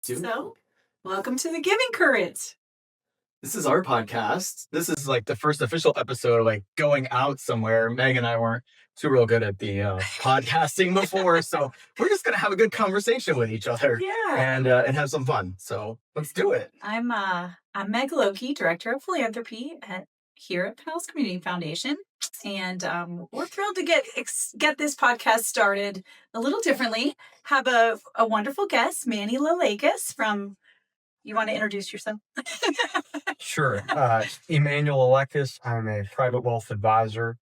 So, welcome to the Giving Current. This is our podcast. This is like the first official episode of like going out somewhere. Meg and I weren't too real good at the podcasting before, so we're just gonna have a good conversation with each other and have some fun. So let's do it. I'm Meg Lelekis, Director of Philanthropy here at Pinellas Community Foundation, and we're thrilled to get this podcast started a little differently. Have a wonderful guest, Emmanuel Lelekis from. You want to introduce yourself? Sure. Emmanuel Lelekis. I'm a private wealth advisor,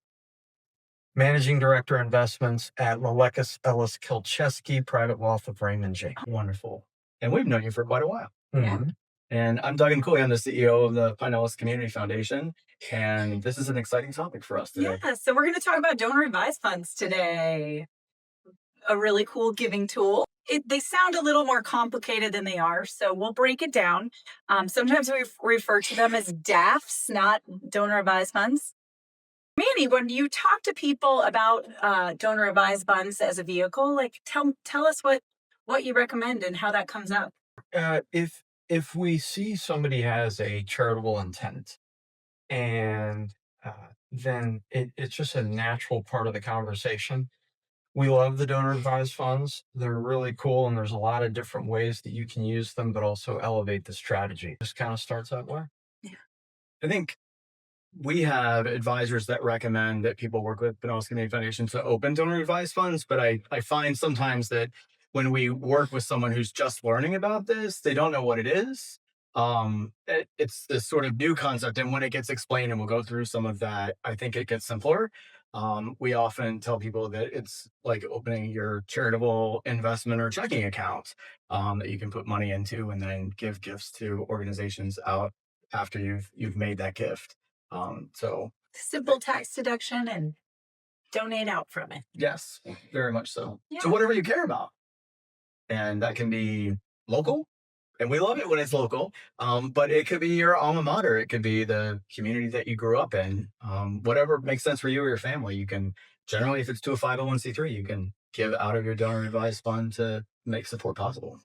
managing director of investments at Lelekis Ellis Kilcheski Private Wealth of Raymond James. Wonderful. And we've known you for quite a while. Mm-hmm. And I'm Doug Cooley. I'm the CEO of the Pinellas Community Foundation. And this is an exciting topic for us today. Yeah, so we're going to talk about donor advised funds today. A really cool giving tool. They sound a little more complicated than they are, so we'll break it down. Sometimes we refer to them as DAFs, not donor advised funds. Manny, when you talk to people about donor advised funds as a vehicle, like tell us what you recommend and how that comes up. If we see somebody has a charitable intent, and then it's just a natural part of the conversation. We love the donor advised funds. They're really cool, and there's a lot of different ways that you can use them, but also elevate the strategy. Just kind of starts that way. Yeah. I think we have advisors that recommend that people work with Pinellas Community Foundation to open donor advised funds, but I find sometimes that when we work with someone who's just learning about this, they don't know what it is. It's this sort of new concept, and when it gets explained, and we'll go through some of that, I think it gets simpler. We often tell people that it's like opening your charitable investment or checking account that you can put money into and then give gifts to organizations out after you've made that gift. So simple tax deduction and donate out from it. Yes, very much so. Yeah. So whatever you care about, and that can be local. And we love it when it's local, but it could be your alma mater. It could be the community that you grew up in. Whatever makes sense for you or your family. You can generally, if it's to a 501c3, you can give out of your donor advised fund to make support possible.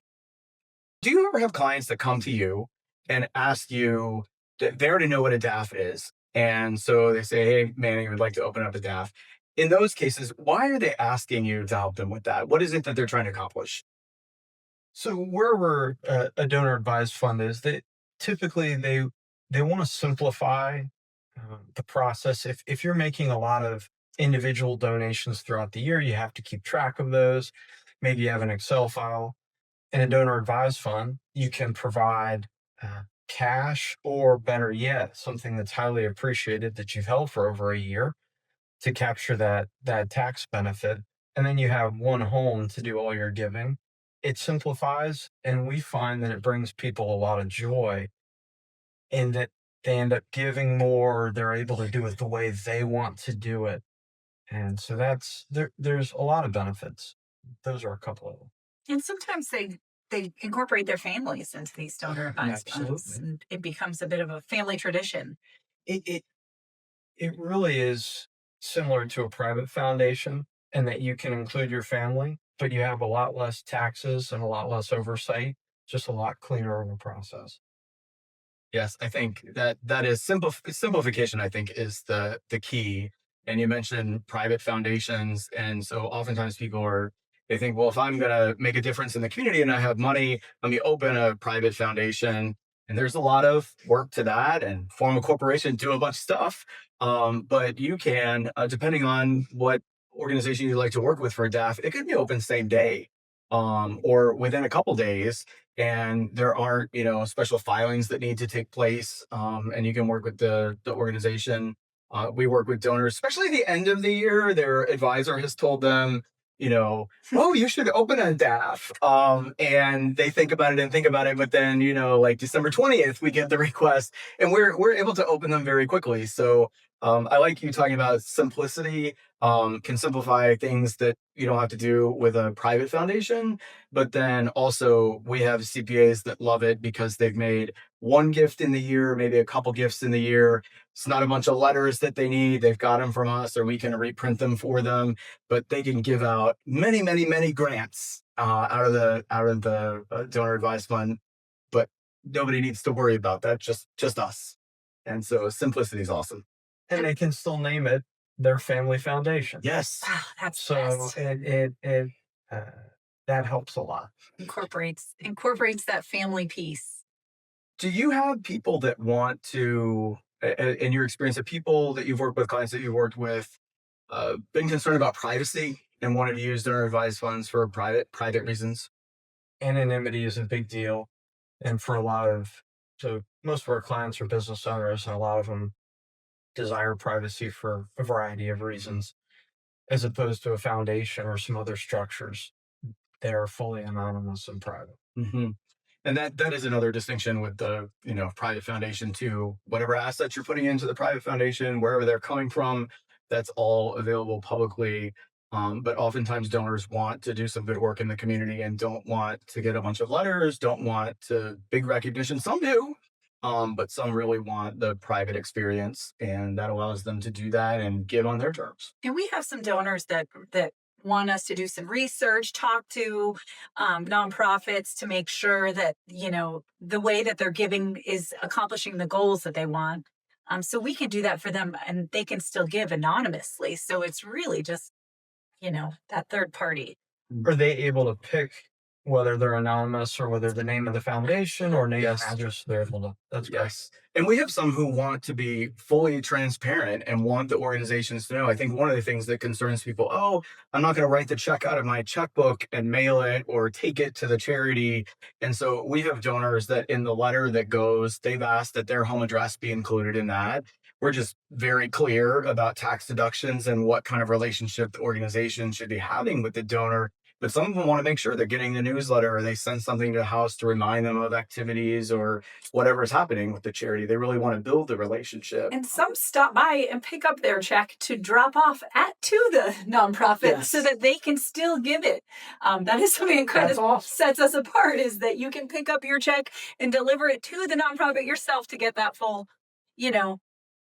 Do you ever have clients that come to you and ask you, they already know what a DAF is, and so they say, hey, Manny, we'd like to open up a DAF. In those cases, why are they asking you to help them with that? What is it that they're trying to accomplish? So wherever a donor advised fund is, they typically want to simplify the process. If you're making a lot of individual donations throughout the year, you have to keep track of those. Maybe you have an Excel file. In a donor advised fund, you can provide cash, or better yet, something that's highly appreciated that you've held for over a year to capture that tax benefit. And then you have one home to do all your giving. It simplifies, and we find that it brings people a lot of joy, and that they end up giving more. They're able to do it the way they want to do it. And so there's a lot of benefits. Those are a couple of them. And sometimes they incorporate their families into these donor advised funds, and it becomes a bit of a family tradition. It really is similar to a private foundation, in that you can include your family, but you have a lot less taxes and a lot less oversight, just a lot cleaner of a process. Yes, I think that is simplification, I think, is the key. And you mentioned private foundations. And so oftentimes they think, well, if I'm going to make a difference in the community and I have money, let me open a private foundation. And there's a lot of work to that, and form a corporation, do a bunch of stuff. But you can, depending on what organization you'd like to work with for a DAF, it could be open same day or within a couple days, and there aren't special filings that need to take place, and you can work with the organization. We work with donors, especially at the end of the year. Their advisor has told them, oh, you should open a DAF, and they think about it, but then like December 20th we get the request, and we're able to open them very quickly. So I like you talking about simplicity. Can simplify things that you don't have to do with a private foundation, but then also we have CPAs that love it because they've made one gift in the year, maybe a couple gifts in the year. It's not a bunch of letters that they need. They've got them from us, or we can reprint them for them. But they can give out many, many, many grants out of the donor advised fund. But nobody needs to worry about that. Just us. And so simplicity is awesome. And they can still name it their family foundation. Yes. Ah, that's So best. that helps a lot. Incorporates that family piece. Do you have people that want to, in your experience, of people that you've worked with, clients that you've worked with, been concerned about privacy and wanted to use donor advised funds for private reasons? Anonymity is a big deal. And for so most of our clients are business owners, and a lot of them desire privacy for a variety of reasons, as opposed to a foundation or some other structures that are fully anonymous and private. Mm-hmm. And that is another distinction with the private foundation too. Whatever assets you're putting into the private foundation, wherever they're coming from, that's all available publicly. But oftentimes donors want to do some good work in the community and don't want to get a bunch of letters, don't want to big recognition. Some do, but some really want the private experience, and that allows them to do that and give on their terms. And we have some donors that want us to do some research, talk to nonprofits to make sure that the way that they're giving is accomplishing the goals that they want. So we can do that for them, and they can still give anonymously. So it's really just that third party. Are they able to pick whether they're anonymous or whether the name of the foundation or name and Yes. address they're able to? That's great. Yes. And we have some who want to be fully transparent and want the organizations to know. I think one of the things that concerns people, I'm not going to write the check out of my checkbook and mail it or take it to the charity. And so we have donors that in the letter that goes, they've asked that their home address be included in that. We're just very clear about tax deductions and what kind of relationship the organization should be having with the donor. But some of them want to make sure they're getting the newsletter, or they send something to the house to remind them of activities or whatever is happening with the charity. They really want to build the relationship. And some stop by and pick up their check to drop off to the nonprofit so that they can still give it. That is something that kind of sets us apart, is that you can pick up your check and deliver it to the nonprofit yourself to get that full,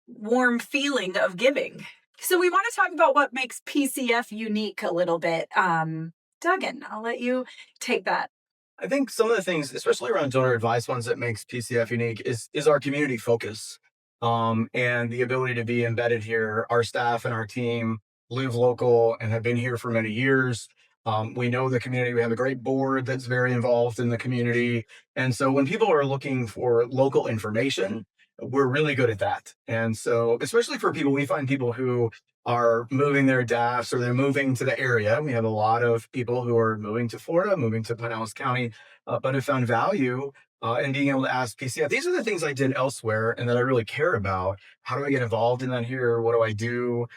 warm feeling of giving. So we want to talk about what makes PCF unique a little bit. Duggan, I'll let you take that. I think some of the things, especially around donor advised funds, that makes PCF unique is our community focus, and the ability to be embedded here. Our staff and our team live local and have been here for many years. We know the community. We have a great board that's very involved in the community. And so when people are looking for local information, we're really good at that. And so, especially for people, we find people who are moving their DAFs or they're moving to the area. We have a lot of people who are moving to Florida, moving to Pinellas County, but have found value in being able to ask PCF. These are the things I did elsewhere and that I really care about. How do I get involved in that here? What do I do?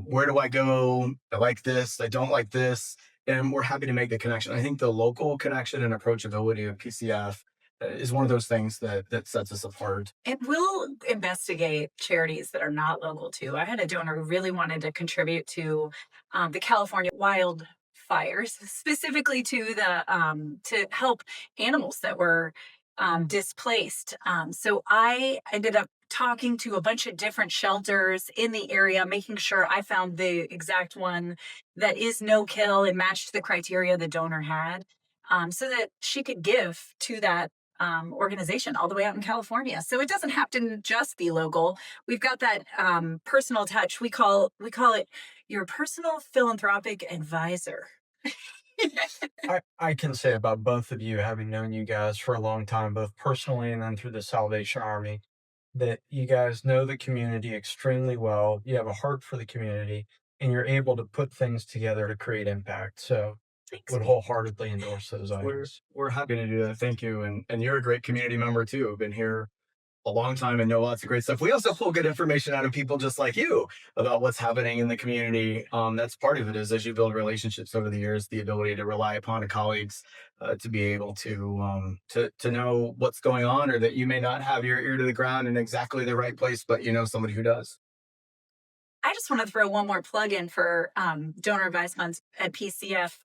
Where do I go? I like this. I don't like this. And we're happy to make the connection. I think the local connection and approachability of PCF is one of those things that sets us apart. And we'll investigate charities that are not local too. I had a donor who really wanted to contribute to the California wildfires, specifically to to help animals that were displaced. So I ended up talking to a bunch of different shelters in the area, making sure I found the exact one that is no kill and matched the criteria the donor had, so that she could give to that organization all the way out in California. So it doesn't have to just be local. We've got that personal touch. We call it your personal philanthropic advisor. I can say about both of you, having known you guys for a long time, both personally and then through the Salvation Army, that you guys know the community extremely well. You have a heart for the community, and you're able to put things together to create impact. So Thanks. would wholeheartedly endorse those items. We're happy to do that. Thank you. And you're a great community member too. Been here a long time and know lots of great stuff. We also pull good information out of people just like you about what's happening in the community. That's part of it, is as you build relationships over the years, the ability to rely upon colleagues to be able to know what's going on, or that you may not have your ear to the ground in exactly the right place, but you know somebody who does. I just want to throw one more plug in for donor advised funds at PCF.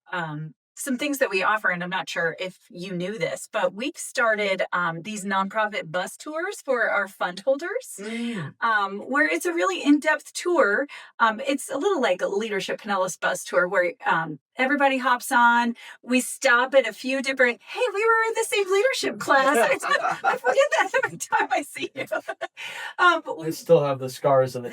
some things that we offer, and I'm not sure if you knew this, but we've started these nonprofit bus tours for our fund holders, where it's a really in-depth tour. It's a little like a Leadership Pinellas bus tour where everybody hops on. We stop at a few different, hey, we were in the same leadership class. I forget that every time I see you. But We still have the scars of the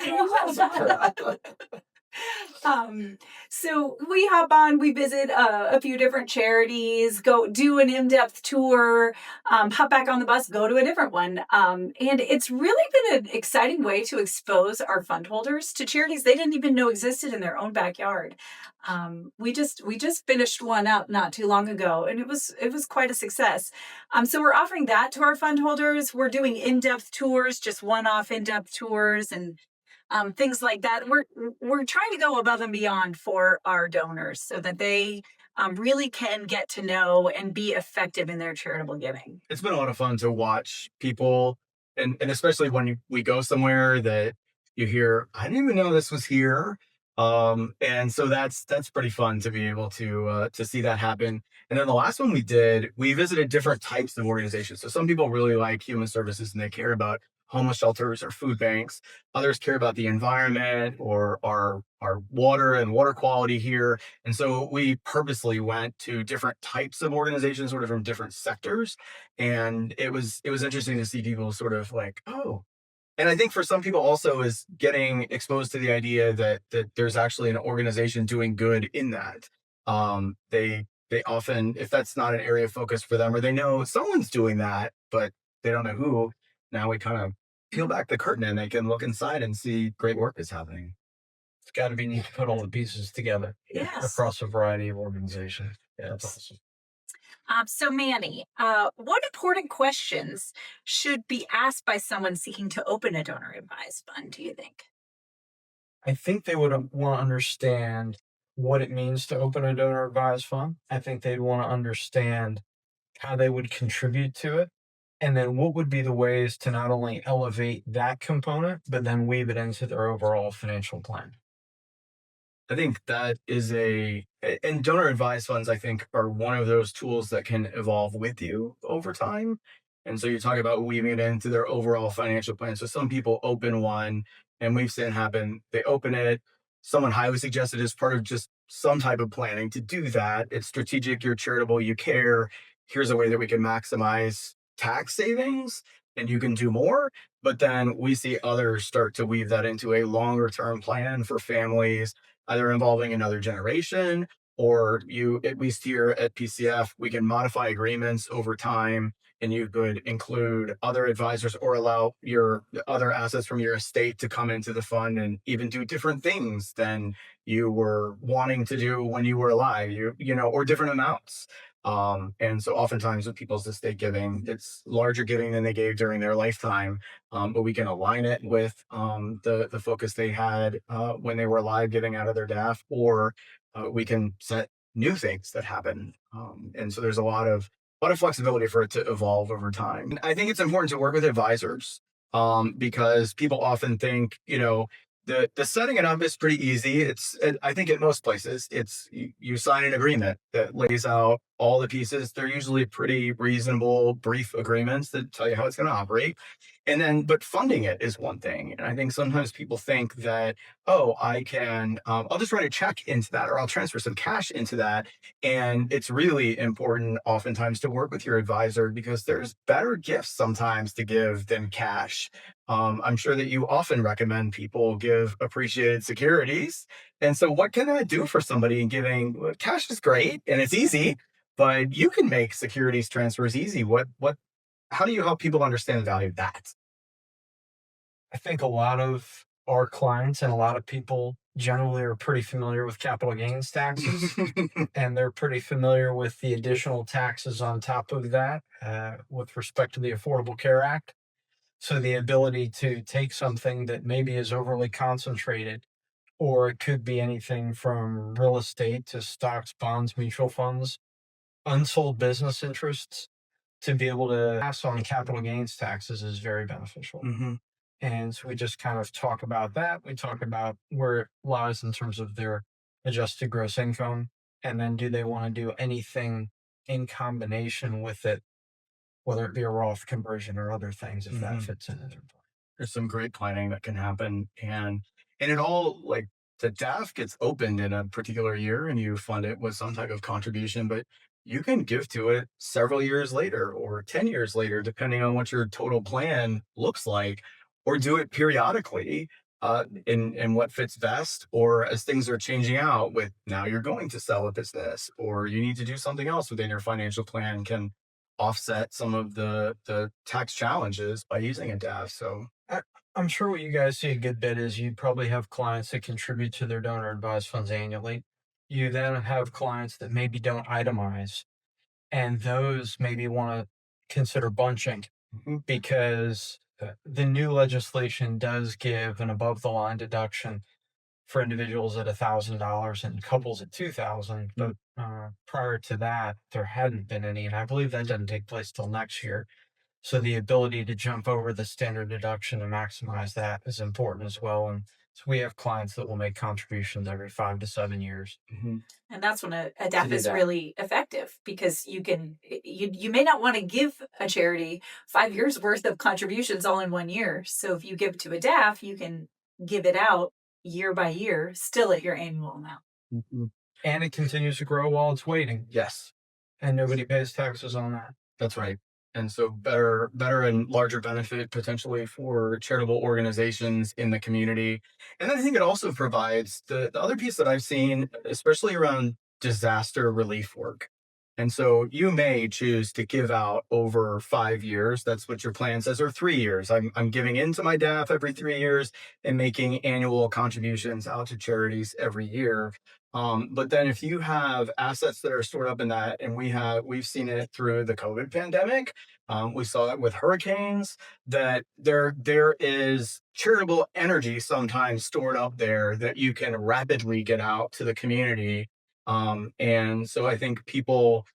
so we hop on, we visit a few different charities, go do an in-depth tour, hop back on the bus, go to a different one. And it's really been an exciting way to expose our fund holders to charities they didn't even know existed in their own backyard. We just finished one up not too long ago, and it was quite a success. So we're offering that to our fund holders. We're doing in-depth tours, just one-off in-depth tours, and things like that. We're trying to go above and beyond for our donors so that they really can get to know and be effective in their charitable giving. It's been a lot of fun to watch people, and especially when we go somewhere that you hear, I didn't even know this was here. And so that's pretty fun to be able to see that happen. And then the last one we did, we visited different types of organizations. So some people really like human services and they care about homeless shelters or food banks. Others care about the environment or our water and water quality here. And so we purposely went to different types of organizations, sort of from different sectors. And it was interesting to see people sort of like, oh. And I think for some people also is getting exposed to the idea that there's actually an organization doing good in that. They often, if that's not an area of focus for them, or they know someone's doing that, but they don't know who, now we kind of peel back the curtain and they can look inside and see great work is happening. It's got to be neat to put all the pieces together Yes. across a variety of organizations. Yeah, that's awesome. So Manny, what important questions should be asked by someone seeking to open a donor advised fund, do you think? I think they would want to understand what it means to open a donor advised fund. I think they'd want to understand how they would contribute to it. And then what would be the ways to not only elevate that component, but then weave it into their overall financial plan. I think that is and donor advised funds, I think, are one of those tools that can evolve with you over time. And so you talk about weaving it into their overall financial plan. So some people open one, and we've seen it happen. They open it. Someone highly suggested as part of just some type of planning to do that. It's strategic, you're charitable, you care. Here's a way that we can maximize tax savings and you can do more. But then we see others start to weave that into a longer term plan for families, either involving another generation or you, at least here at PCF, we can modify agreements over time and you could include other advisors or allow your other assets from your estate to come into the fund and even do different things than you were wanting to do when you were alive, or different amounts. And so oftentimes with people's estate giving, it's larger giving than they gave during their lifetime. But we can align it with the focus they had when they were alive giving out of their DAF, or we can set new things that happen. And so there's a lot of flexibility for it to evolve over time. And I think it's important to work with advisors because people often think, the setting it up is pretty easy. I think at most places, you sign an agreement that lays out all the pieces. They're usually pretty reasonable, brief agreements that tell you how it's going to operate. And then, but funding it is one thing. And I think sometimes people think that, oh, I can, I'll just write a check into that, or I'll transfer some cash into that. And it's really important oftentimes to work with your advisor because there's better gifts sometimes to give than cash. I'm sure that you often recommend people give appreciated securities. And so what can that do for somebody in giving? Well, cash is great and it's easy, but you can make securities transfers easy. How do you help people understand the value of that? I think a lot of our clients and a lot of people generally are pretty familiar with capital gains taxes, and they're pretty familiar with the additional taxes on top of that with respect to the Affordable Care Act. So the ability to take something that maybe is overly concentrated, or it could be anything from real estate to stocks, bonds, mutual funds, unsold business interests, to be able to pass on capital gains taxes is very beneficial. Mm-hmm. And so we just kind of talk about that. We talk about where it lies in terms of their adjusted gross income. And then do they want to do anything in combination with it, whether it be a Roth conversion or other things, if that fits into their plan? There's some great planning that can happen, and it all, like, the DAF gets opened in a particular year and you fund it with some type of contribution, but you can give to it several years later or 10 years later, depending on what your total plan looks like, or do it periodically in what fits best, or as things are changing out with now you're going to sell a business or you need to do something else within your financial plan, can offset some of the tax challenges by using a DAF. So I, I'm sure what you guys see a good bit is you probably have clients that contribute to their donor advised funds annually. You then have clients that maybe don't itemize, and those maybe want to consider bunching mhm, because the new legislation does give an above the line deduction for individuals at $1,000 and couples at 2,000. But prior to that, there hadn't been any, and I believe that doesn't take place till next year. So the ability to jump over the standard deduction and maximize that is important as well. And so we have clients that will make contributions every 5 to 7 years. mhm. And that's when a To DAF do is that. really effective, because you may not want to give a charity 5 years worth of contributions all in 1 year. So if you give to a DAF, you can give it out year by year, still at your annual amount. Mhm. And it continues to grow while it's waiting, Yes, and nobody pays taxes on that. that's right. And so better and larger benefit potentially for charitable organizations in the community. And I think it also provides the other piece that I've seen, especially around disaster relief work. And so you may choose to give out over 5 years. That's what your plan says, or 3 years. I'm giving into my DAF every 3 years and making annual contributions out to charities every year. But then if you have assets that are stored up in that, and we've seen it through the COVID pandemic, we saw it with hurricanes, that there is charitable energy sometimes stored up there that you can rapidly get out to the community. And so I think people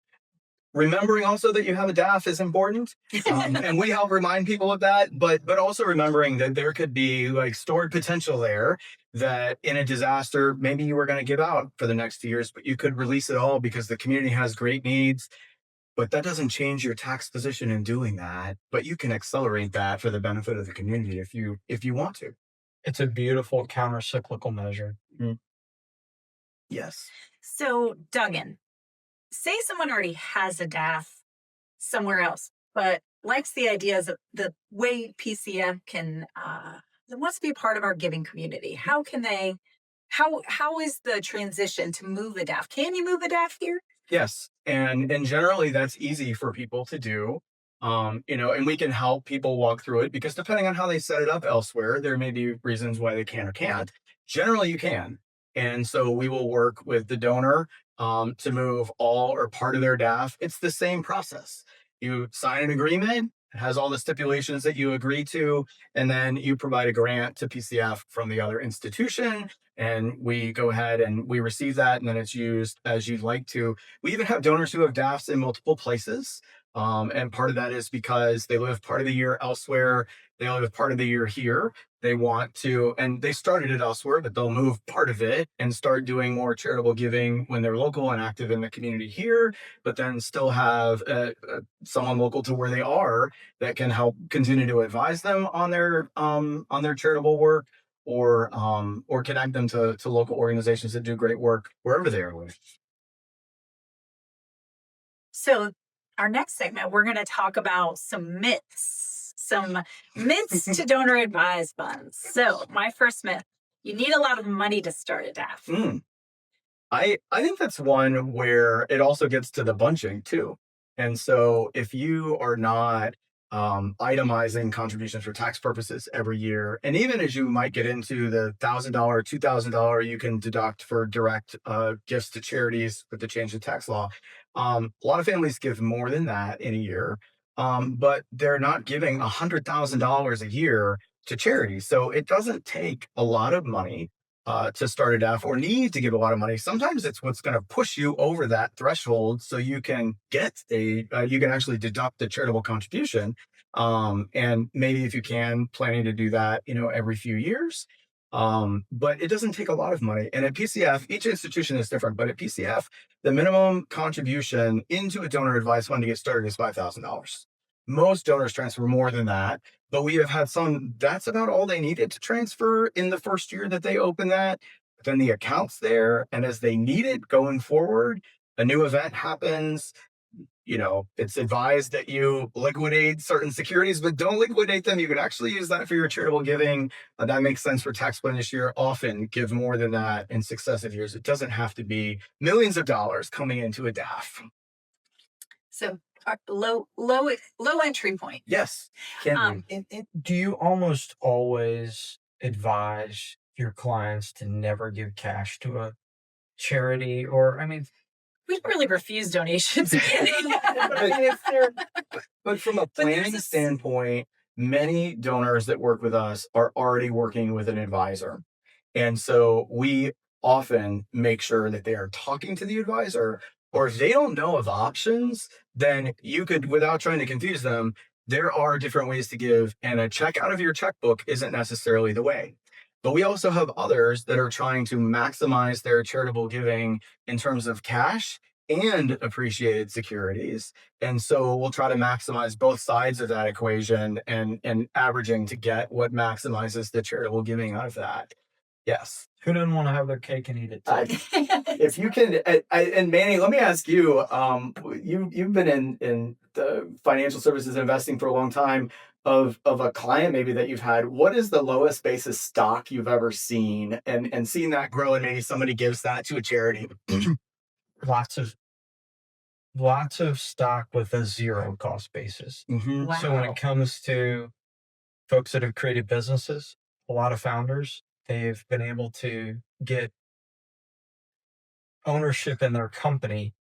remembering also that you have a DAF is important, and we help remind people of that. But also remembering that there could be like stored potential there, that in a disaster maybe you were going to give out for the next 2 years, but you could release it all because the community has great needs. But that doesn't change your tax position in doing that. But you can accelerate that for the benefit of the community if you want to. It's a beautiful counter-cyclical measure. Mm. Yes. So, Duggan, say someone already has a DAF somewhere else, but likes the ideas of the way PCF can wants to be a part of our giving community. How can they? How is the transition to move a DAF? Can you move a DAF here? Yes, and generally that's easy for people to do. And we can help people walk through it, because depending on how they set it up elsewhere, there may be reasons why they can or can't. Generally, you can, and so we will work with the donor to move all or part of their DAF. It's the same process. You sign an agreement. It has all the stipulations that you agree to, and then you provide a grant to PCF from the other institution, and we go ahead and we receive that, and then it's used as you'd like to. We even have donors who have DAFs in multiple places. And part of that is because they live part of the year elsewhere. They live part of the year here. They want to, and they started it elsewhere, but they'll move part of it and start doing more charitable giving when they're local and active in the community here, but then still have someone local to where they are that can help continue to advise them on their charitable work, or connect them to local organizations that do great work wherever they are living. So, our next segment, we're going to talk about some myths to donor advised funds. So, my first myth: you need a lot of money to start a DAF. I think that's one where it also gets to the bunching too. And so if you are not itemizing contributions for tax purposes every year, and even as you might get into the $1,000, $2,000, you can deduct for direct gifts to charities with the change in tax law. A lot of families give more than that in a year, but they're not giving $100,000 a year to charities. So it doesn't take a lot of money to start a DAF, or need to give a lot of money. Sometimes it's what's going to push you over that threshold, so you can you can actually deduct the charitable contribution. And maybe if you can, planning to do that, every few years. But it doesn't take a lot of money. And at PCF, each institution is different, but at PCF, the minimum contribution into a donor advised fund to get started is $5,000. Most donors transfer more than that, but we have had some, that's about all they needed to transfer in the first year that they open that. Then the account's there. And as they need it going forward, a new event happens. It's advised that you liquidate certain securities, but don't liquidate them. You could actually use that for your charitable giving. That makes sense for tax plan this year. Often give more than that in successive years. It doesn't have to be millions of dollars coming into a DAF. So low entry point. Yes. Do you almost always advise your clients to never give cash to a charity? Or, I mean, we really refuse donations. But from a planning standpoint, many donors that work with us are already working with an advisor. And so we often make sure that they are talking to the advisor, or if they don't know of options, then you could, without trying to confuse them, there are different ways to give, and a check out of your checkbook isn't necessarily the way. But we also have others that are trying to maximize their charitable giving in terms of cash and appreciated securities. And so we'll try to maximize both sides of that equation and averaging to get what maximizes the charitable giving out of that. Yes. Who doesn't want to have their cake and eat it too? If you can, and Manny, let me ask you, you've been in the financial services investing for a long time. Of a client maybe that you've had, what is the lowest basis stock you've ever seen, and seeing that grow, and maybe somebody gives that to a charity? Lots of stock with a zero cost basis. Mm-hmm. Wow. So when it comes to folks that have created businesses, a lot of founders, they've been able to get ownership in their company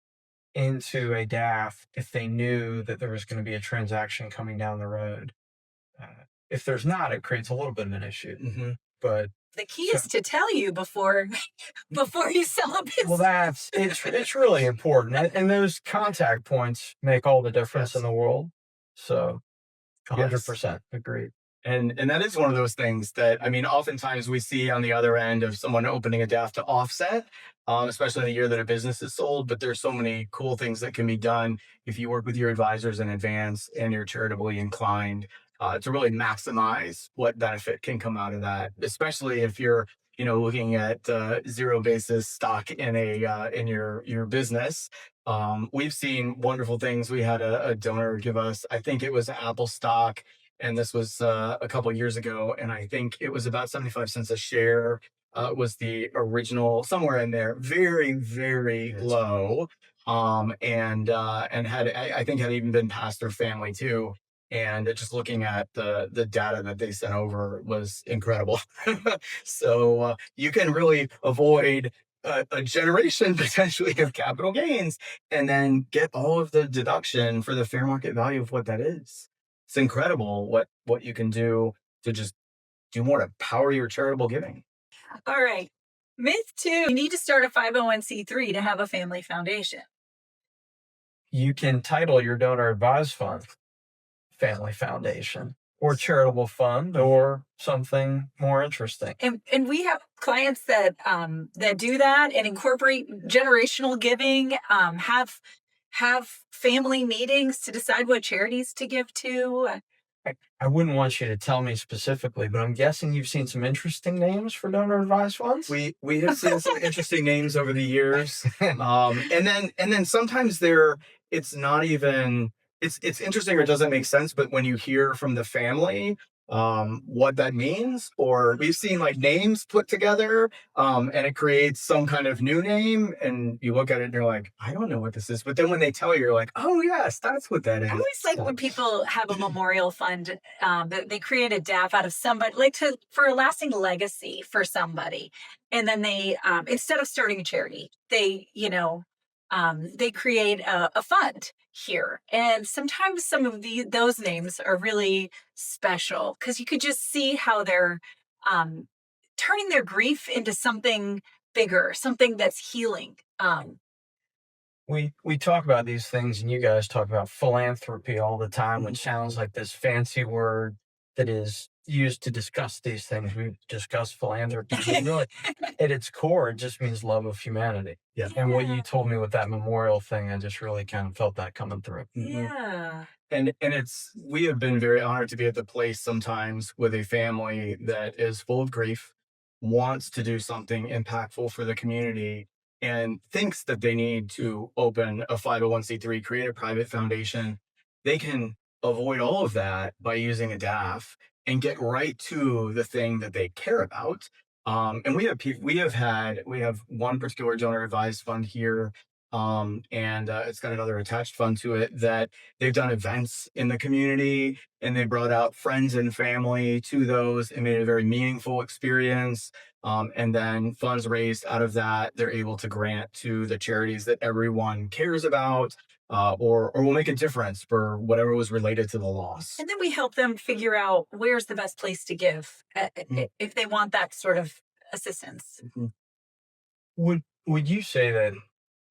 into a DAF if they knew that there was going to be a transaction coming down the road. If there's not, it creates a little bit of an issue. Mm-hmm. But the key is to tell you before you sell a business. Well, it's really important, and those contact points make all the difference in the world. So, 100% agreed. And that is one of those things that, I mean, oftentimes we see on the other end of someone opening a DAF to offset, especially in the year that a business is sold. But there's so many cool things that can be done if you work with your advisors in advance and you're charitably inclined to really maximize what benefit can come out of that, especially if you're looking at zero basis stock in your business. We've seen wonderful things. We had a donor give us, I think it was Apple stock, and this was a couple of years ago, and I think it was about 75 cents a share. Was the original, somewhere in there, very, very low, and had, I think, had even been past their family too. And just looking at the data that they sent over was incredible. So you can really avoid a generation potentially of capital gains, and then get all of the deduction for the fair market value of what that is. It's incredible what you can do to just do more to power your charitable giving. All right. Myth 2, you need to start a 501c3 to have a family foundation. You can title your donor advised fund family foundation or charitable fund or something more interesting. And we have clients that do that and incorporate generational giving, have family meetings to decide what charities to give to. I wouldn't want you to tell me specifically, but I'm guessing you've seen some interesting names for donor advised funds. We have seen some interesting names over the years, and then sometimes it's not even. It's interesting or it doesn't make sense, but when you hear from the family what that means, or we've seen like names put together and it creates some kind of new name, and you look at it and you're like, I don't know what this is. But then when they tell you, you're like, oh yes, that's what that is. I always like when people have a memorial fund that they create a DAF out of somebody, like for a lasting legacy for somebody. And then they, instead of starting a charity, they create a fund here. And sometimes some of those names are really special because you could just see how they're turning their grief into something bigger, something that's healing. We talk about these things, and you guys talk about philanthropy all the time, which sounds like this fancy word that is used to discuss these things. We've discussed philanthropy. But really, at its core, it just means love of humanity. Yeah. And what you told me with that memorial thing, I just really kind of felt that coming through. Yeah. And we have been very honored to be at the place sometimes with a family that is full of grief, wants to do something impactful for the community, and thinks that they need to open a 501c3, create a private foundation. They can avoid all of that by using a DAF and get right to the thing that they care about. And we have one particular donor advised fund here, and it's got another attached fund to it that they've done events in the community, and they brought out friends and family to those and made it a very meaningful experience. And then funds raised out of that, they're able to grant to the charities that everyone cares about, or will make a difference for whatever was related to the loss. And then we help them figure out where's the best place to give if they want that sort of assistance. Would you say that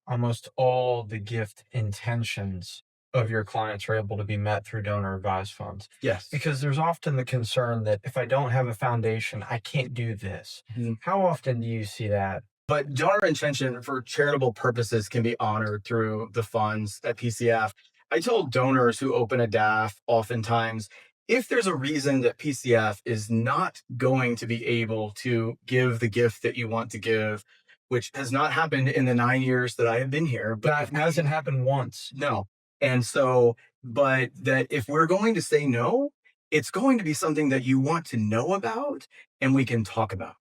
almost all the gift intentions of your clients are able to be met through donor advised funds? Yes. Because there's often the concern that if I don't have a foundation, I can't do this. How often do you see that? But donor intention for charitable purposes can be honored through the funds at PCF. I told donors who open a DAF oftentimes, if there's a reason that PCF is not going to be able to give the gift that you want to give, which has not happened in the 9 years that I have been here, but That hasn't happened once. no. And so, but that if we're going to say no, it's going to be something that you want to know about and we can talk about.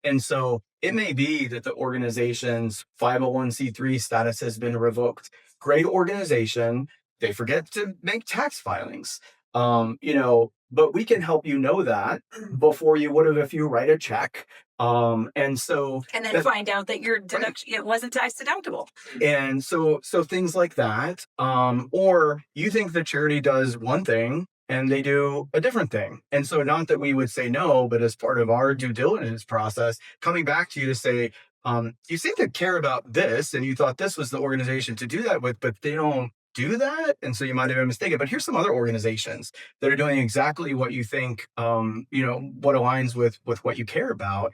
And so it may be that the organization's 501c3 status has been revoked. Great organization. They forget to make tax filings. But we can help you know that before you would have if you write a check. And then Find out that your deduction it wasn't tax deductible. And so things like that. Or you think the charity does one thing and they do a different thing. And so not that we would say no, but as part of our due diligence process, coming back to you to say, you seem to care about this and you thought this was the organization to do that with, but they don't do that. And so you might have been mistaken, but here's some other organizations that are doing exactly what you think, what aligns with what you care about.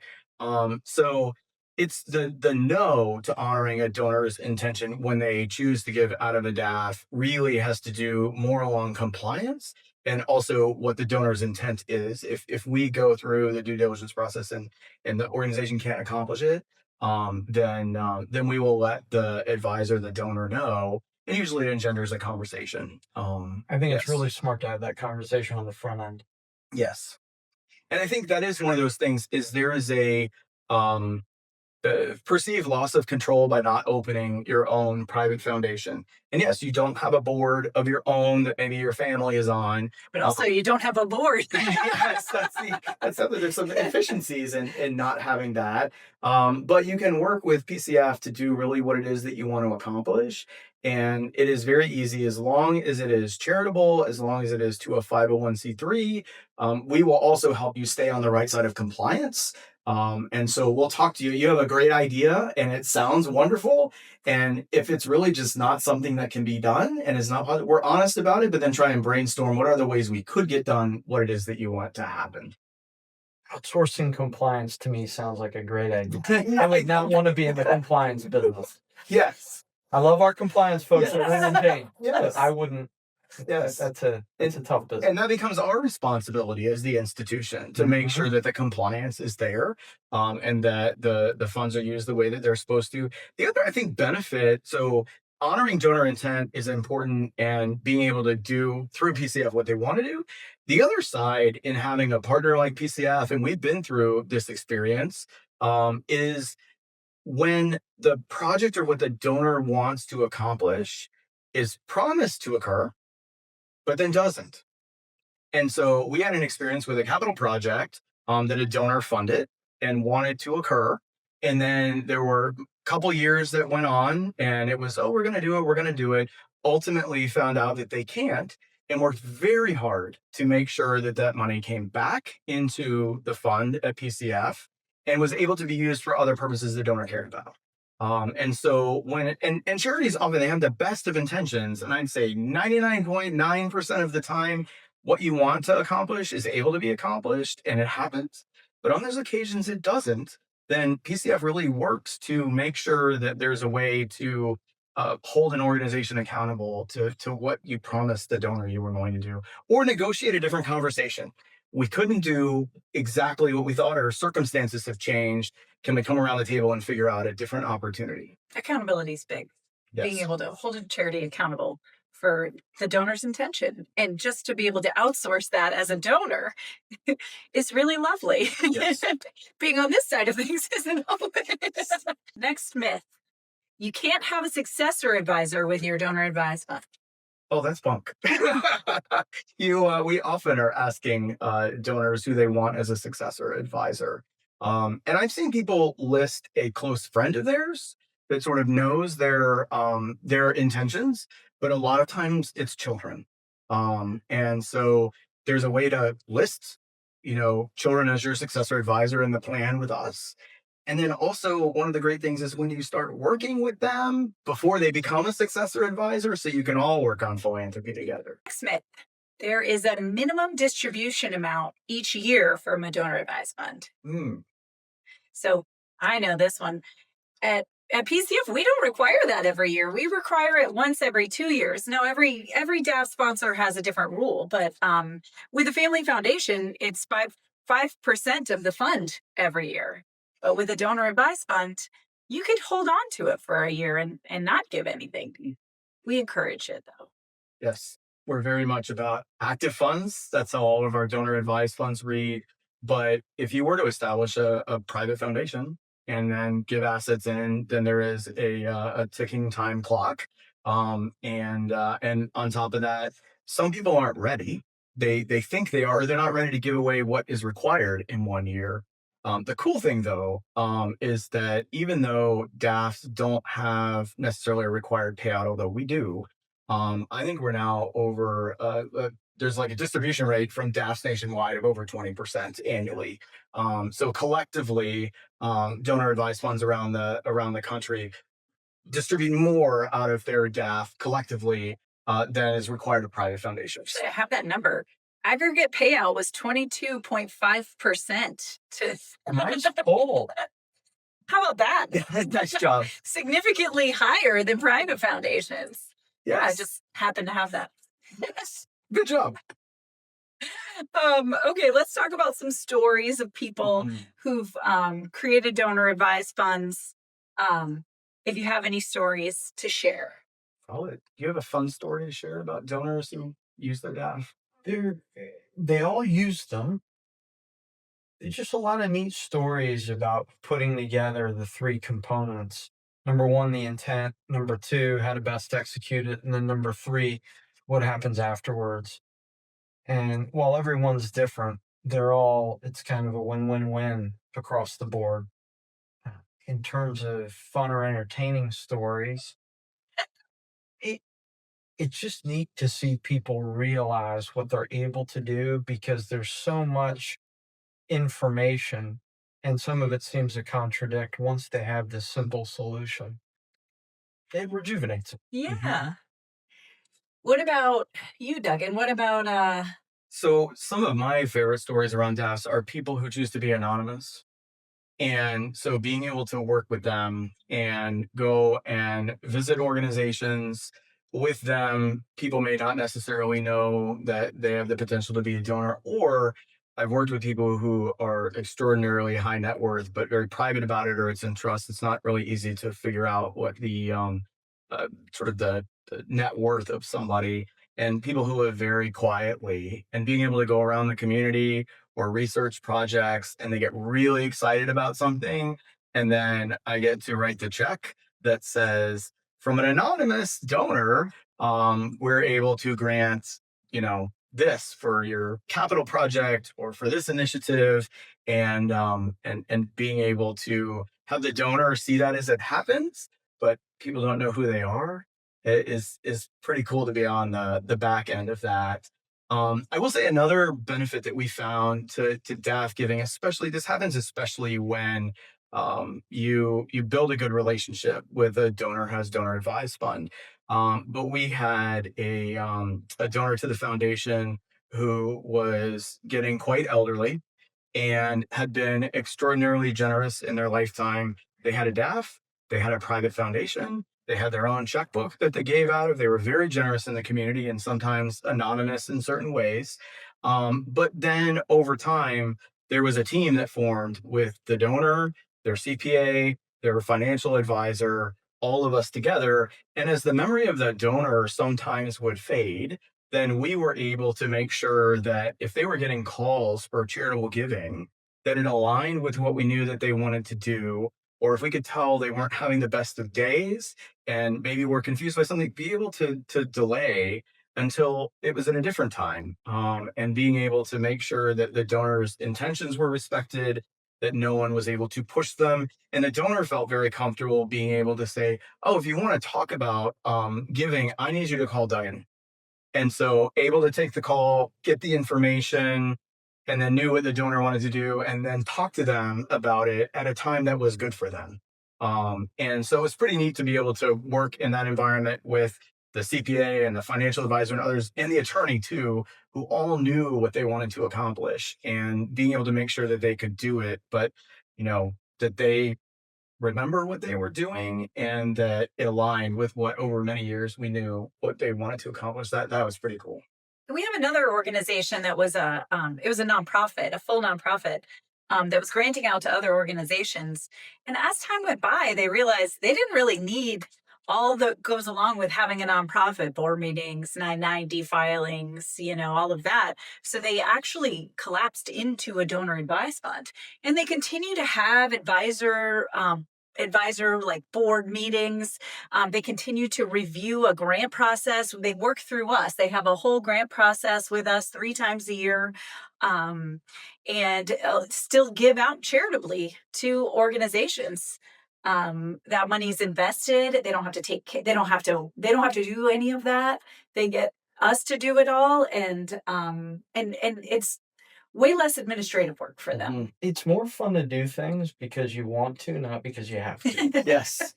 So it's the no to honoring a donor's intention when they choose to give out of a DAF really has to do more along compliance and also what the donor's intent is. If we go through the due diligence process and the organization can't accomplish it, then we will let the advisor, the donor, know. And usually it engenders a conversation. I think it's really smart to have that conversation on the front end. Yes. And I think that is one of those things is there is a perceived loss of control by not opening your own private foundation. And yes, you don't have a board of your own that maybe your family is on. But also you don't have a board. Yes, that's something. There's some efficiencies in not having that. But you can work with PCF to do really what it is that you want to accomplish. And it is very easy as long as it is charitable, as long as it is to a 501c3. We will also help you stay on the right side of compliance. And so we'll talk to you. You have a great idea and it sounds wonderful. And if it's really just not something that can be done and it's not, we're honest about it, but then try and brainstorm what are the ways we could get done what it is that you want to happen. Outsourcing compliance to me sounds like a great idea. I would not want to be in the compliance business. Yes. I love our compliance folks Yes. at Raymond James. Yes. But I wouldn't. Yes. It's a tough business. And that becomes our responsibility as the institution to make sure that the compliance is there, and that the funds are used the way that they're supposed to. The other, I think, benefit, so honoring donor intent is important and being able to do through PCF what they want to do. The other side in having a partner like PCF, and we've been through this experience, is when the project or what the donor wants to accomplish is promised to occur, but then doesn't. And so we had an experience with a capital project that a donor funded and wanted to occur. And then there were a couple years that went on and it was, we're going to do it. Ultimately found out that they can't and worked very hard to make sure that that money came back into the fund at PCF and was able to be used for other purposes the donor cared about. And so and charities often, they have the best of intentions, and I'd say 99.9% of the time, what you want to accomplish is able to be accomplished and it happens. But on those occasions it doesn't, then PCF really works to make sure that there's a way to hold an organization accountable to what you promised the donor you were going to do, or negotiate a different conversation. We couldn't do exactly what we thought, or circumstances have changed. Can we come around the table and figure out a different opportunity? Accountability is big. Being Yes. able to hold a charity accountable for the donor's intention, and just to be able to outsource that as a donor is really lovely. Yes. Being on this side of things isn't always. Next myth: you can't have a successor advisor with your donor advised fund. Oh, that's bunk. We often are asking donors who they want as a successor advisor. And I've seen people list a close friend of theirs that sort of knows their intentions, but a lot of times it's children. And so there's a way to list, children as your successor advisor in the plan with us. And then also, one of the great things is when you start working with them before they become a successor advisor, so you can all work on philanthropy together. Next myth: there is a minimum distribution amount each year from a donor advised fund. Mm, So I know this one. At PCF, we don't require that every year. We require it once every 2 years. Now, every DAF sponsor has a different rule, but with the Family Foundation, it's 5% of the fund every year. But with a donor advised fund, you could hold on to it for a year and not give anything. We encourage it, though. yes, we're very much about active funds. That's how all of our donor advised funds read. But if you were to establish a private foundation and then give assets in, then there is a ticking time clock. And on top of that, some people aren't ready. They think they are, or they're not ready to give away what is required in 1 year. The cool thing, though, is that even though DAFs don't have necessarily a required payout, although we do, I think we're now over, there's like a distribution rate from DAFs nationwide of over 20% annually. So collectively, donor advised funds around the country distribute more out of their DAF collectively than is required of private foundations. I have that number. Aggregate payout was 22.5% to. Nice poll. How about that? Nice job. Significantly higher than private foundations. Yeah, I Yes. just happen to have that. Yes. Good job. Okay, let's talk about some stories of people Mhm. who've created donor advised funds. If you have any stories to share. Do you have a fun story to share about donors who use their DAF? They all use them. There's just a lot of neat stories about putting together the three components. Number one, the intent. Number two, how to best execute it. And then number three, what happens afterwards. And while everyone's different, it's kind of a win-win-win across the board. In terms of fun or entertaining stories, it, it's just neat to see people realize what they're able to do because there's so much information and some of it seems to contradict once they have this simple solution. It rejuvenates it. Yeah. What about you, Duggan? What about So some of my favorite stories around DAFs are people who choose to be anonymous. And so being able to work with them and go and visit organizations with them, people may not necessarily know that they have the potential to be a donor, or I've worked with people who are extraordinarily high net worth, but very private about it, or it's in trust. It's not really easy to figure out what the sort of the net worth of somebody, and people who live very quietly, and being able to go around the community or research projects and they get really excited about something. And then I get to write the check that says, from an anonymous donor, we're able to grant, this for your capital project or for this initiative. And being able to have the donor see that as it happens, but people don't know who they are, is pretty cool to be on the back end of that. I will say another benefit that we found to DAF giving, especially this happens especially when you build a good relationship with a donor who has donor advised fund. But we had a donor to the foundation who was getting quite elderly and had been extraordinarily generous in their lifetime. They had a DAF, they had a private foundation, they had their own checkbook that they gave out of. They were very generous in the community and sometimes anonymous in certain ways. But then over time, there was a team that formed with the donor, their CPA, their financial advisor, all of us together. And as the memory of the donor sometimes would fade, then we were able to make sure that if they were getting calls for charitable giving, that it aligned with what we knew that they wanted to do. Or if we could tell they weren't having the best of days and maybe were confused by something, be able to delay until it was at a different time. And being able to make sure that the donor's intentions were respected, that no one was able to push them. And the donor felt very comfortable being able to say, oh, if you want to talk about giving, I need you to call Diane. And so able to take the call, get the information, and then knew what the donor wanted to do, and then talk to them about it at a time that was good for them. And so it's pretty neat to be able to work in that environment with the CPA and the financial advisor and others, and the attorney too, who all knew what they wanted to accomplish, and being able to make sure that they could do it, but that they remember what they were doing and that it aligned with what over many years we knew what they wanted to accomplish. That was pretty cool. We have another organization that was it was a nonprofit, a full nonprofit, that was granting out to other organizations. And as time went by, they realized they didn't really need all that goes along with having a nonprofit: board meetings, 990 filings, all of that. So they actually collapsed into a donor advised fund, and they continue to have advisor like board meetings. They continue to review a grant process. They work through us. They have a whole grant process with us 3 times a year, and still give out charitably to organizations. That money is invested. They don't have to they don't have to do any of that. They get us to do it all. And it's way less administrative work for them. It's more fun to do things because you want to, not because you have to. Yes.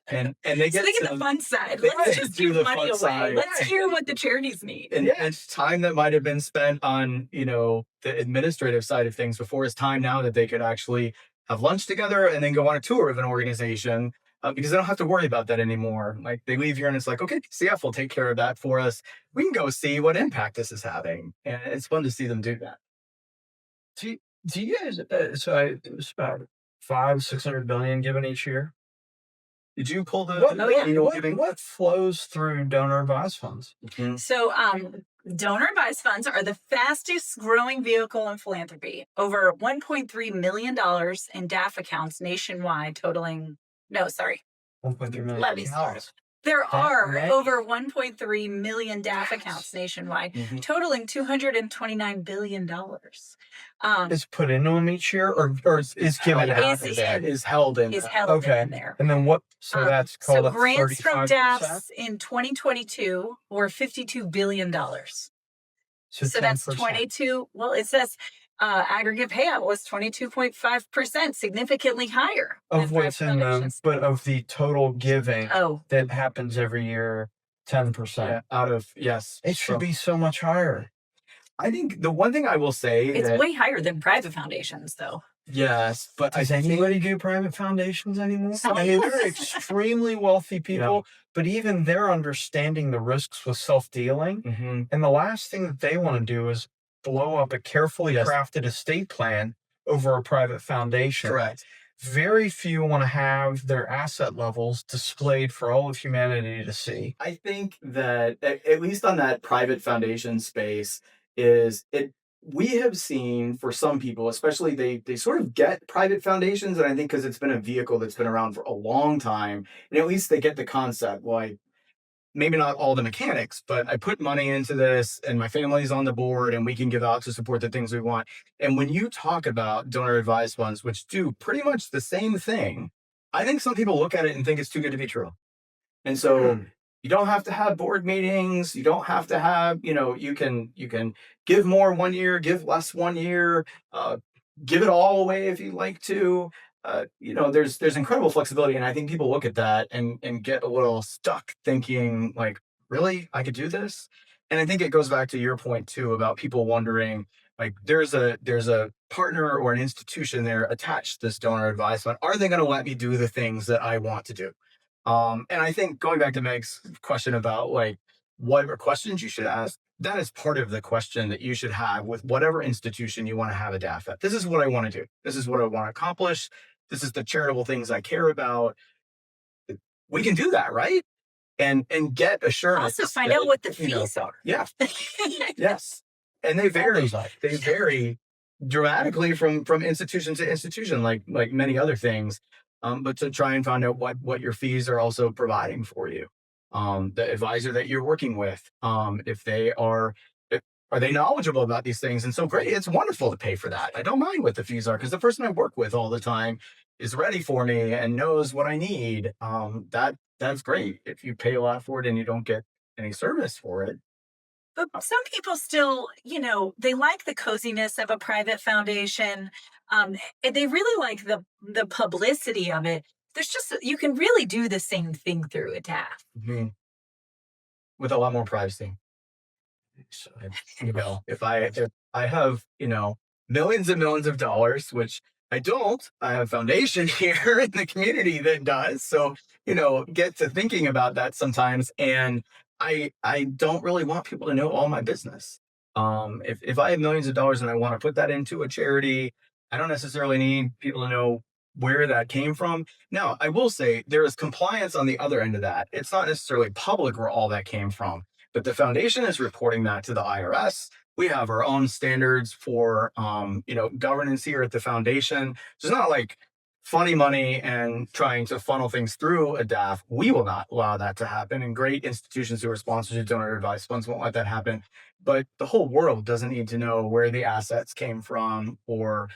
And they get the fun side. they Let's just do give the money fun away. side. Let's hear what the charities need. And it's time that might have been spent on, the administrative side of things before. It's time now that they could actually have lunch together and then go on a tour of an organization, because they don't have to worry about that anymore. Like, they leave here and it's like, okay, CF will take care of that for us. We can go see what impact this is having. And it's fun to see them do that. Do you guys, it was about 500-600 billion given each year? Did you pull the What flows through donor advised funds? Mm-hmm. So donor advised funds are the fastest growing vehicle in philanthropy. Over $1.3 million in DAF accounts nationwide, totaling, 1.3 million. levies. There are over 1.3 million DAF accounts nationwide, totaling $229 billion. Is put into them each year, or is given out of that? Is held in there. And then what? So that's called so grants from 35%? DAFs in 2022 were $52 billion. So that's 22. Well, it says aggregate payout was 22.5%, significantly higher of what's in them, but of the total giving that happens every year, 10%. It should be so much higher. I think the one thing I will say, it's way higher than private foundations, though. Yes, but does anybody do private foundations anymore? I mean, they're extremely wealthy people, but even they're understanding the risks with self-dealing. And the last thing that they want to do is blow up a carefully crafted estate plan over a private foundation. Correct. Very few want to have their asset levels displayed for all of humanity to see. I think that at least on that private foundation space, we have seen for some people, especially they sort of get private foundations, and I think because it's been a vehicle that's been around for a long time, and at least they get the concept. Well, maybe not all the mechanics, but I put money into this and my family's on the board and we can give out to support the things we want. And when you talk about donor advised funds, which do pretty much the same thing, I think some people look at it and think it's too good to be true. And so you don't have to have board meetings. You don't have to have, you can give more one year, give less one year, give it all away if you like to. There's incredible flexibility. And I think people look at that and get a little stuck thinking like, really, I could do this? And I think it goes back to your point too about people wondering, like there's a partner or an institution there attached to this donor advised fund. Are they going to let me do the things that I want to do? And I think going back to Meg's question about like whatever questions you should ask, that is part of the question that you should have with whatever institution you want to have a DAF at. This is what I want to do. This is what I want to accomplish. This is the charitable things I care about. We can do that, right? And get assurance. Also find out what the fees are. Yeah. Yes. And they vary. They vary dramatically from institution to institution, like many other things. But to try and find out what your fees are also providing for you. The advisor that you're working with, if they are they knowledgeable about these things? And so great, it's wonderful to pay for that. I don't mind what the fees are because the person I work with all the time is ready for me and knows what I need. That's great. If you pay a lot for it and you don't get any service for it. But some people still, they like the coziness of a private foundation. And they really like the publicity of it. There's just, you can really do the same thing through a DAF. Mm-hmm. With a lot more privacy. So, if I have, millions and millions of dollars, which I don't, I have a foundation here in the community that does. So, get to thinking about that sometimes. And I don't really want people to know all my business. If I have millions of dollars and I want to put that into a charity, I don't necessarily need people to know where that came from. Now, I will say there is compliance on the other end of that. It's not necessarily public where all that came from, but the foundation is reporting that to the IRS. We have our own standards for, governance here at the foundation. So it's not like funny money and trying to funnel things through a DAF. We will not allow that to happen. And great institutions who are sponsors of donor advised funds won't let that happen. But the whole world doesn't need to know where the assets came from or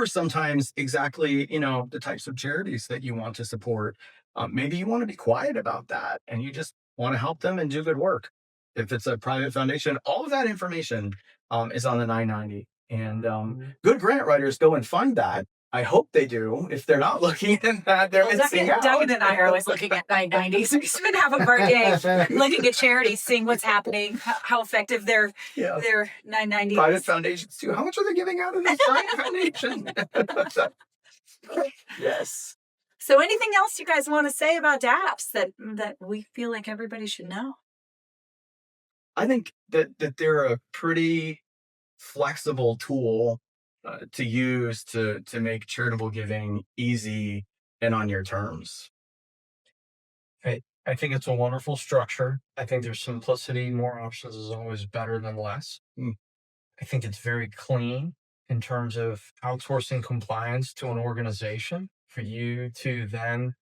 sometimes exactly, the types of charities that you want to support. Maybe you want to be quiet about that and you just want to help them and do good work. If it's a private foundation, all of that information is on the 990. And good grant writers go and find that. I hope they do. If they're not looking at that, they're missing out. Doug and I are always looking at 990s. We spend half of our day looking at charities, seeing what's happening, how effective their 990 private foundations too. How much are they giving out of this private foundation? Yes. So anything else you guys want to say about DAFs that we feel like everybody should know? I think that they're a pretty flexible tool to use to make charitable giving easy and on your terms. I think it's a wonderful structure. I think there's simplicity. More options is always better than less. I think it's very clean in terms of outsourcing compliance to an organization for you to then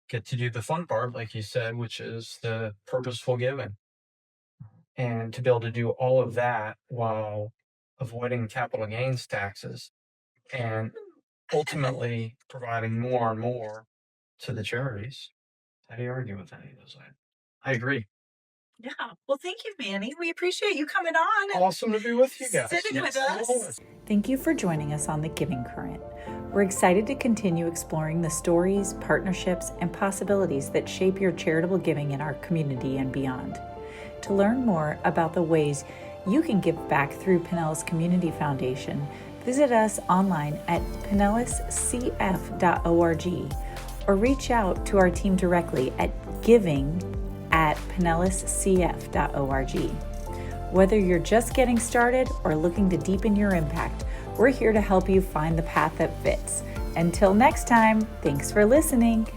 get to do the fun part, like you said, which is the purposeful giving. And to be able to do all of that while avoiding capital gains taxes and ultimately providing more and more to the charities. How do you argue with any of those items? I agree. Yeah. Well, thank you, Manny. We appreciate you coming on. And awesome to be with you guys. Sitting with us. Thank you for joining us on The Giving Current. We're excited to continue exploring the stories, partnerships, and possibilities that shape your charitable giving in our community and beyond. To learn more about the ways you can give back through Pinellas Community Foundation, visit us online at pinellascf.org or reach out to our team directly at giving@pinellascf.org. Whether you're just getting started or looking to deepen your impact, we're here to help you find the path that fits. Until next time, thanks for listening.